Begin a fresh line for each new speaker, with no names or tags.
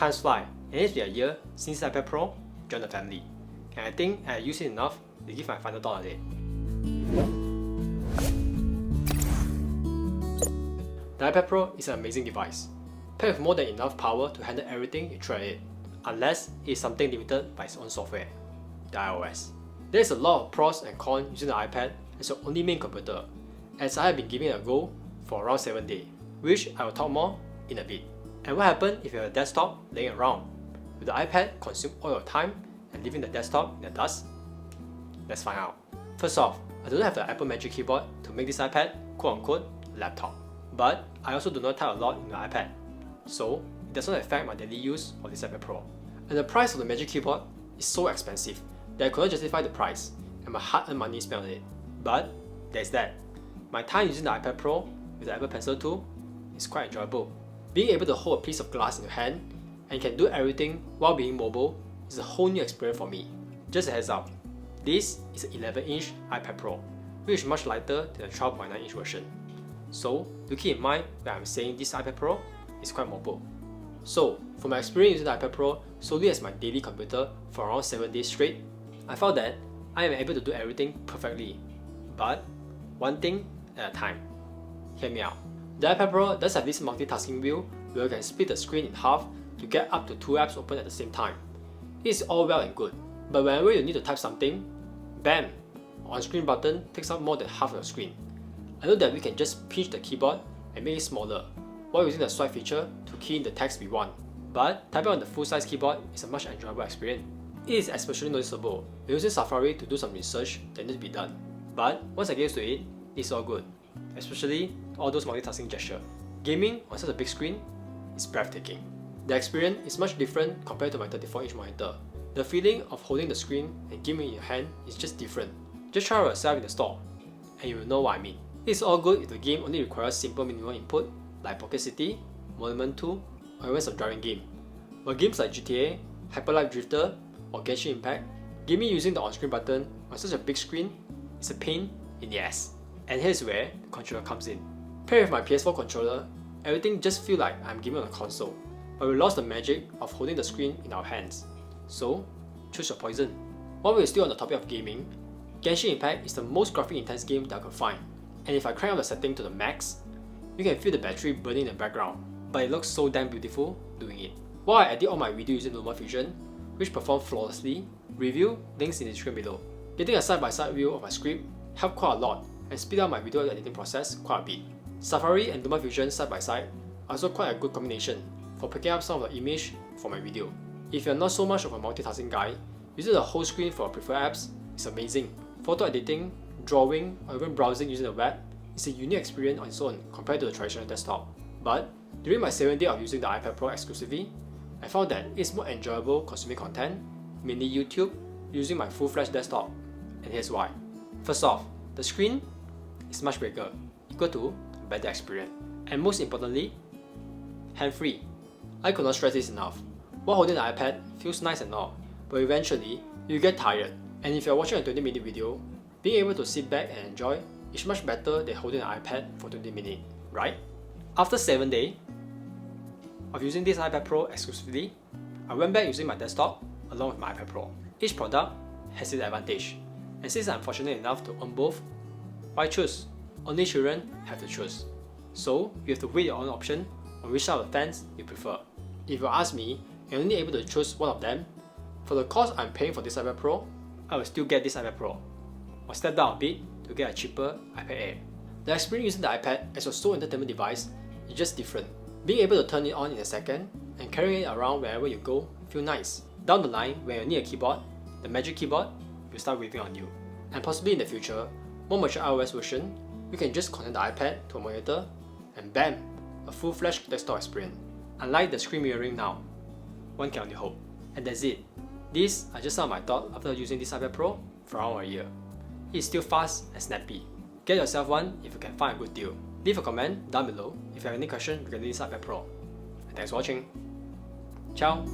Times fly, and it's been a year since iPad Pro joined the family. And I think I use it enough to give my final thought on it. The iPad Pro is an amazing device, packed with more than enough power to handle everything you throw at it, unless it is something limited by its own software, the iOS. There is a lot of pros and cons using the iPad as your only main computer, as I have been giving it a go for around 7 days, which I will talk more in a bit. And what happens if you have a desktop laying around? Will the iPad consume all your time and leaving the desktop in the dust? Let's find out. First off, I don't have the Apple Magic Keyboard to make this iPad quote-unquote laptop. But I also do not type a lot in the iPad, so it does not affect my daily use of this iPad Pro. And the price of the Magic Keyboard is so expensive that I could not justify the price and my hard-earned money spent on it. But there's that. My time using the iPad Pro with the Apple Pencil tool is quite enjoyable. Being able to hold a piece of glass in your hand and can do everything while being mobile is a whole new experience for me. Just a heads up, this is an 11-inch iPad Pro, which is much lighter than the 12.9-inch version. So do keep in mind that I'm saying this iPad Pro is quite mobile. So for my experience using the iPad Pro solely as my daily computer for around 7 days straight, I found that I am able to do everything perfectly, but one thing at a time. Hear me out. The iPad Pro does have this multitasking wheel where you can split the screen in half to get up to 2 apps open at the same time. It is all well and good, but whenever you need to type something, bam! On-screen button takes up more than half of your screen. I know that we can just pinch the keyboard and make it smaller while using the swipe feature to key in the text we want, but typing on the full-size keyboard is a much enjoyable experience. It is especially noticeable when using Safari to do some research that needs to be done, but once I get used to it, it's all good, especially all those multitasking gestures. Gaming on such a big screen is breathtaking. The experience is much different compared to my 34-inch monitor. The feeling of holding the screen and gaming in your hand is just different. Just try it yourself in the store, and you will know what I mean. It's all good if the game only requires simple minimal input like Pocket City, Monument 2, or even some driving game. But games like GTA, Hyperlight Drifter, or Genshin Impact, gaming using the on-screen button on such a big screen is a pain in the ass. And here's where the controller comes in. Paired with my PS4 controller, everything just feels like I'm gaming on a console, but we lost the magic of holding the screen in our hands. So, choose your poison. While we're still on the topic of gaming, Genshin Impact is the most graphic intense game that I could find. And if I crank up the setting to the max, you can feel the battery burning in the background, but it looks so damn beautiful doing it. While I edit all my videos using LumaFusion, which performed flawlessly, review links in the description below. Getting a side-by-side view of my script helped quite a lot and speed up my video editing process quite a bit. Safari and LumaFusion side-by-side are also quite a good combination for picking up some of the image for my video. If you're not so much of a multitasking guy, using the whole screen for preferred apps is amazing. Photo editing, drawing, or even browsing using the web is a unique experience on its own compared to the traditional desktop. But during my 7 days of using the iPad Pro exclusively, I found that it's more enjoyable consuming content, mainly YouTube, using my full-fledged desktop. And here's why. First off, the screen is much bigger, equal to a better experience. And most importantly, hand-free. I could not stress this enough. While holding the iPad feels nice and all, but eventually you get tired. And if you're watching a 20-minute video, being able to sit back and enjoy is much better than holding an iPad for 20 minutes, right? After 7 days of using this iPad Pro exclusively, I went back using my desktop along with my iPad Pro. Each product has its advantage, and since I'm fortunate enough to own both, why choose? Only children have to choose. So you have to weigh your own option on which side of the fence you prefer. If you ask me, you're only able to choose one of them. For the cost I'm paying for this iPad Pro, I will still get this iPad Pro, or step down a bit to get a cheaper iPad Air. The experience using the iPad as your sole entertainment device is just different. Being able to turn it on in a second and carrying it around wherever you go feels nice. Down the line, when you need a keyboard, the Magic Keyboard will start waving on you. And possibly in the future, more mature iOS version, you can just connect the iPad to a monitor and bam, a full-fledged desktop experience. Unlike the screen mirroring now, one can only hope. And that's it. These are just some of my thoughts after using this iPad Pro for around a year. It is still fast and snappy. Get yourself one if you can find a good deal. Leave a comment down below if you have any questions regarding this iPad Pro. And thanks for watching. Ciao!